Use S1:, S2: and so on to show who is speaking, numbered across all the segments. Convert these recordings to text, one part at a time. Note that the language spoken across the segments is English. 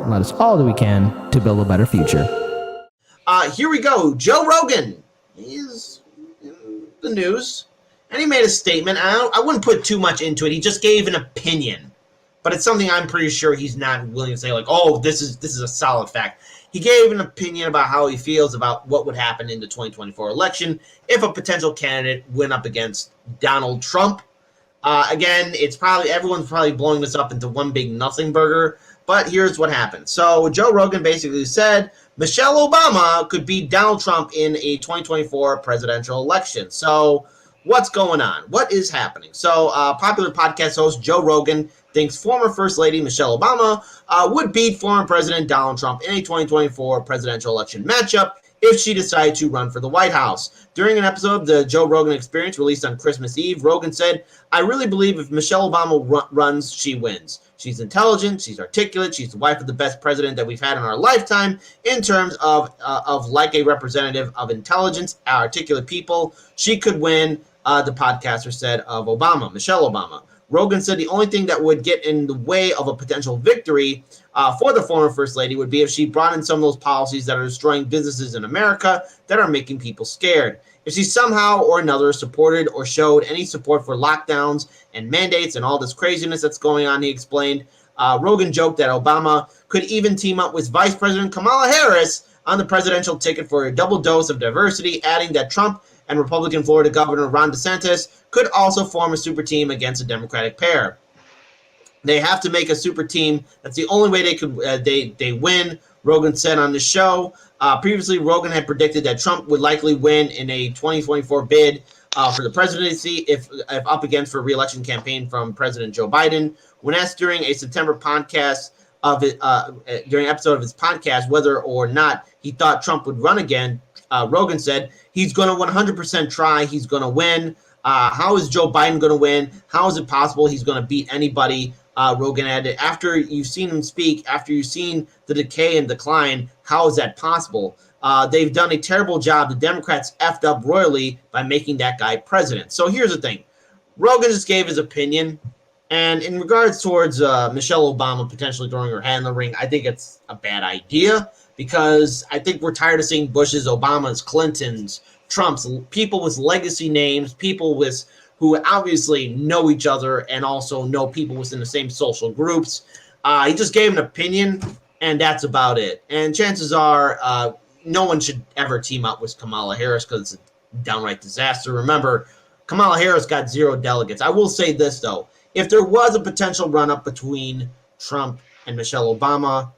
S1: and let us all do we can to build a better future.
S2: Here we go. Joe Rogan is in the news, and he made a statement. I wouldn't put too much into it. He just gave an opinion, but it's something I'm pretty sure he's not willing to say, like, oh, this is a solid fact. He gave an opinion about how he feels about what would happen in the 2024 election if a potential candidate went up against Donald Trump. Again, everyone's probably blowing this up into one big nothing burger, but here's what happened. So Joe Rogan basically said Michelle Obama could beat Donald Trump in a 2024 presidential election. So what's going on? What is happening? So popular podcast host Joe Rogan thinks former First Lady Michelle Obama would beat former President Donald Trump in a 2024 presidential election matchup if she decided to run for the White House. During an episode of the Joe Rogan Experience released on Christmas Eve, Rogan said, I really believe if Michelle Obama runs, she wins. She's intelligent, she's articulate, she's the wife of the best president that we've had in our lifetime in terms of like a representative of intelligence, articulate people. She could win, the podcaster said of Michelle Obama. Rogan said the only thing that would get in the way of a potential victory for the former First Lady would be if she brought in some of those policies that are destroying businesses in America that are making people scared. If she somehow or another supported or showed any support for lockdowns and mandates and all this craziness that's going on, he explained. Rogan joked that Obama could even team up with Vice President Kamala Harris on the presidential ticket for a double dose of diversity, adding that Trump and Republican Florida Governor Ron DeSantis could also form a super team against a Democratic pair. They have to make a super team. That's the only way they could they win, Rogan said on the show. Previously, Rogan had predicted that Trump would likely win in a 2024 bid for the presidency if up against for a re-election campaign from President Joe Biden. When asked during a September podcast during an episode of his podcast whether or not he thought Trump would run again, Rogan said he's going to 100% try. He's going to win. How is Joe Biden going to win? How is it possible he's going to beat anybody? Rogan added, after you've seen him speak, after you've seen the decay and decline, how is that possible? They've done a terrible job. The Democrats effed up royally by making that guy president. So here's the thing. Rogan just gave his opinion. And in regards towards Michelle Obama potentially throwing her hat in the ring, I think it's a bad idea because I think we're tired of seeing Bushes, Obamas, Clintons, Trumps, people with legacy names, people with who obviously know each other and also know people within the same social groups. He just gave an opinion, and that's about it. And chances are no one should ever team up with Kamala Harris because it's a downright disaster. Remember, Kamala Harris got 0 delegates. I will say this, though. If there was a potential run-up between Trump and Michelle Obama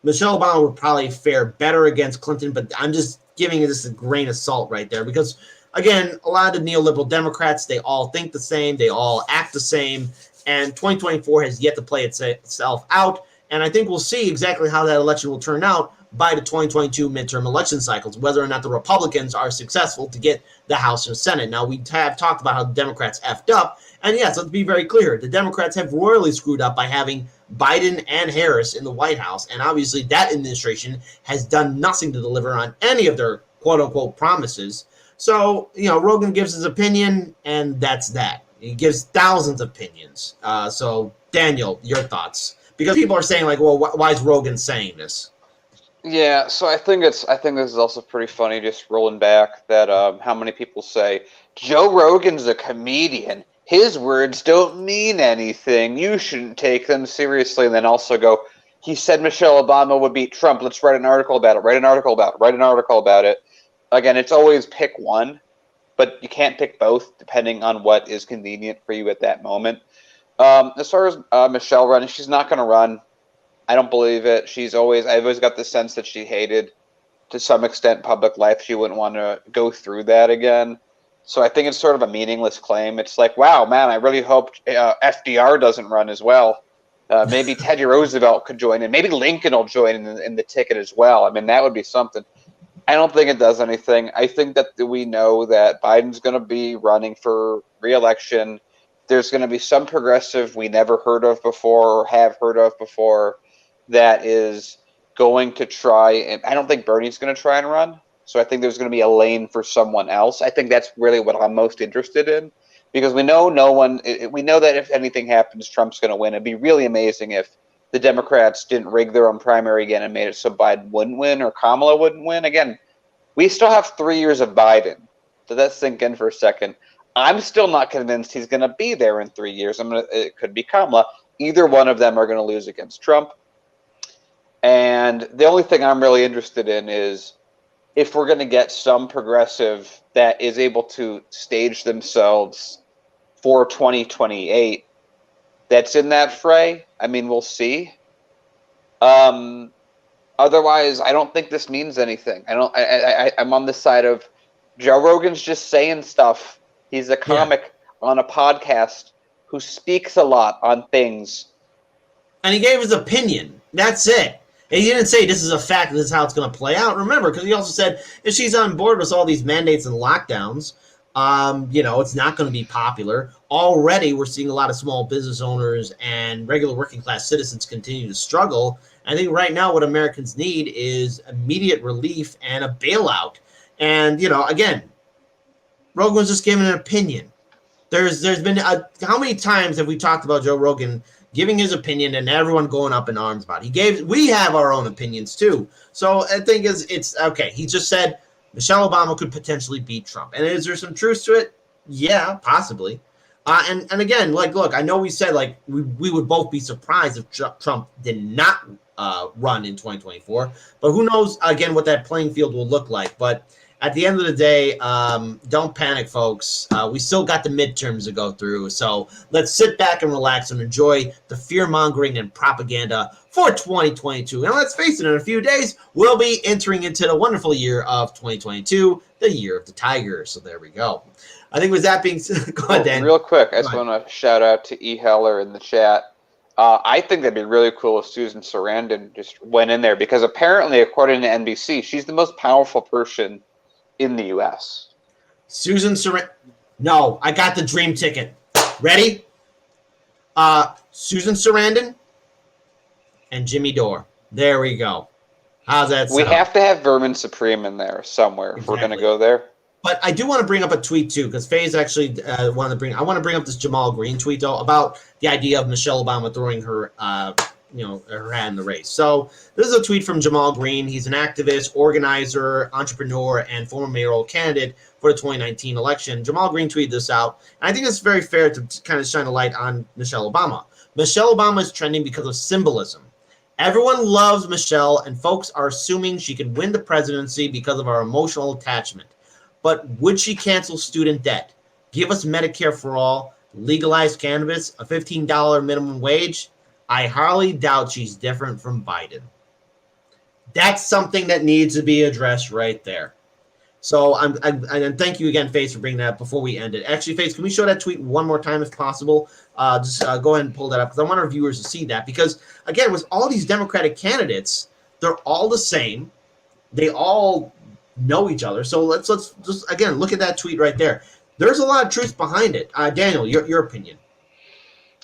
S2: would probably fare better against Clinton, but I'm just giving this a grain of salt right there because, again, a lot of the neoliberal Democrats, they all think the same, they all act the same, and 2024 has yet to play itself out, and I think we'll see exactly how that election will turn out by the 2022 midterm election cycles, whether or not the Republicans are successful to get the House and Senate. Now, we have talked about how the Democrats effed up, and yes, let's be very clear. The Democrats have royally screwed up by having Biden and Harris in the White House, and obviously that administration has done nothing to deliver on any of their quote-unquote promises. So, Rogan gives his opinion, and that's that. He gives thousands of opinions. So, Daniel, your thoughts? Because people are saying, like, well, why is Rogan saying this?
S3: Yeah, so I think this is also pretty funny, just rolling back that how many people say Joe Rogan's a comedian. His words don't mean anything. You shouldn't take them seriously. And then also go, he said Michelle Obama would beat Trump. Let's write an article about it. Write an article about it. Again, it's always pick one, but you can't pick both depending on what is convenient for you at that moment. As far as Michelle running, she's not going to run. I don't believe it. I've always got the sense that she hated, to some extent, public life. She wouldn't want to go through that again. So I think it's sort of a meaningless claim. It's like, wow, man, I really hope FDR doesn't run as well. Maybe Teddy Roosevelt could join in. Maybe Lincoln will join in the ticket as well. I mean, that would be something. I don't think it does anything. I think that we know that Biden's going to be running for re-election. There's going to be some progressive we never heard of before or have heard of before that is going to try. And I don't think Bernie's going to try and run. So I think there's going to be a lane for someone else. I think that's really what I'm most interested in because we know we know that if anything happens, Trump's going to win. It'd be really amazing if the Democrats didn't rig their own primary again and made it so Biden wouldn't win or Kamala wouldn't win. Again, we still have 3 years of Biden. So let's sink in for a second. I'm still not convinced he's going to be there in 3 years. It could be Kamala. Either one of them are going to lose against Trump. And the only thing I'm really interested in is if we're going to get some progressive that is able to stage themselves for 2028 that's in that fray. I mean, we'll see. Otherwise, I don't think this means anything. I'm on the side of Joe Rogan's just saying stuff. He's a comic on a podcast who speaks a lot on things.
S2: And he gave his opinion. That's it. And he didn't say this is a fact, this is how it's going to play out. Remember, because he also said if she's on board with all these mandates and lockdowns, it's not going to be popular. Already, we're seeing a lot of small business owners and regular working class citizens continue to struggle. I think right now what Americans need is immediate relief and a bailout. And, again, Rogan was just giving an opinion. There's been how many times have we talked about Joe Rogan giving his opinion and everyone going up in arms about it? We have our own opinions too. So I think it's okay. He just said Michelle Obama could potentially beat Trump. And is there some truth to it? Yeah, possibly. And again, look, I know we said we would both be surprised if Trump did not run in 2024, but who knows again what that playing field will look like. But at the end of the day, don't panic, folks. We still got the midterms to go through. So let's sit back and relax and enjoy the fear-mongering and propaganda for 2022. And let's face it, in a few days, we'll be entering into the wonderful year of 2022, the year of the tiger. So there we go. I think with that being said, go ahead, Dan.
S3: Real quick, I just want to shout out to E. Heller in the chat. I think that'd be really cool if Susan Sarandon just went in there because apparently, according to NBC, she's the most powerful person in the U.S.
S2: Susan Sarandon. No, I got the dream ticket. Ready? Susan Sarandon and Jimmy Dore. There we go. How's that sound?
S3: We have to have Vermin Supreme in there somewhere if we're going to go there.
S2: But I do want to bring up a tweet too, because Faye's actually I want to bring up this Jamal Green tweet though about the idea of Michelle Obama throwing her her hat in the race. So this is a tweet from Jamal Green. He's an activist, organizer, entrepreneur, and former mayoral candidate for the 2019 election. Jamal Green tweeted this out. And I think it's very fair to kind of shine a light on Michelle Obama. Michelle Obama is trending because of symbolism. Everyone loves Michelle, and folks are assuming she can win the presidency because of our emotional attachment. But would she cancel student debt, give us Medicare for all, legalize cannabis, a $15 minimum wage? I hardly doubt she's different from Biden. That's something that needs to be addressed right there. So and thank you again, Faith, for bringing that up before we end it. Actually, Faith, can we show that tweet one more time if possible? Just go ahead and pull that up because I want our viewers to see that. Because, again, with all these Democratic candidates, they're all the same. They all know each other. So let's just, again, look at that tweet right there. There's a lot of truth behind it. Daniel, your opinion.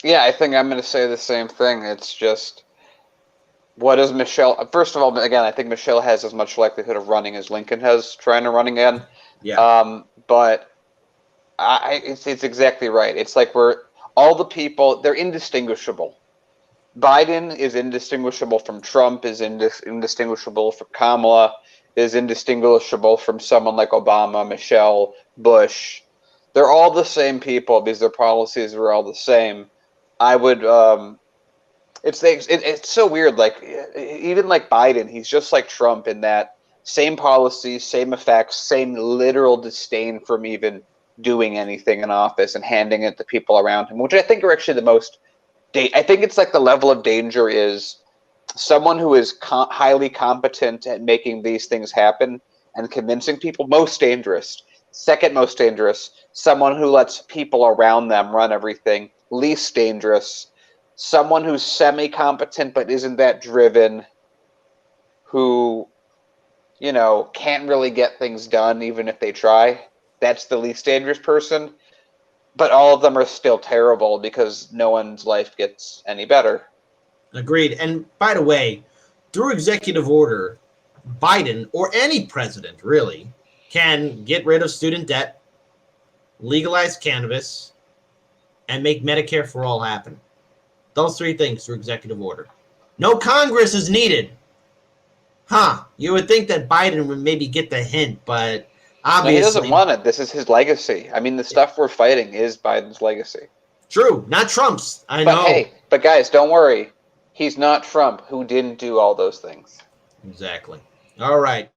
S3: Yeah, I think I'm going to say the same thing. It's just, what is Michelle? First of all, again, I think Michelle has as much likelihood of running as Lincoln has trying to run again.
S2: Yeah.
S3: But it's exactly right. It's like all the people, they're indistinguishable. Biden is indistinguishable from Trump, is indistinguishable from Kamala, is indistinguishable from someone like Obama, Michelle, Bush. They're all the same people because their policies are all the same. I would, it's so weird. Like, even like Biden, he's just like Trump in that same policies, same effects, same literal disdain from even doing anything in office and handing it to people around him, which I think are actually the most, I think it's like the level of danger is someone who is highly competent at making these things happen and convincing people, most dangerous. Second most dangerous, someone who lets people around them run everything. Least dangerous, someone who's semi-competent but isn't that driven, who, can't really get things done even if they try. That's the least dangerous person. But all of them are still terrible because no one's life gets any better.
S2: Agreed. And by the way, through executive order, Biden, or any president really, can get rid of student debt, legalize cannabis, and make Medicare for all happen. Those three things through executive order. No Congress is needed. Huh. You would think that Biden would maybe get the hint, but
S3: No, he doesn't
S2: obviously.
S3: want it. This is his legacy. I mean, the stuff we're fighting is Biden's legacy.
S2: True. Not Trump's. I
S3: But
S2: know.
S3: hey, but guys, don't worry. He's not Trump, who didn't do all those things.
S2: Exactly. All right.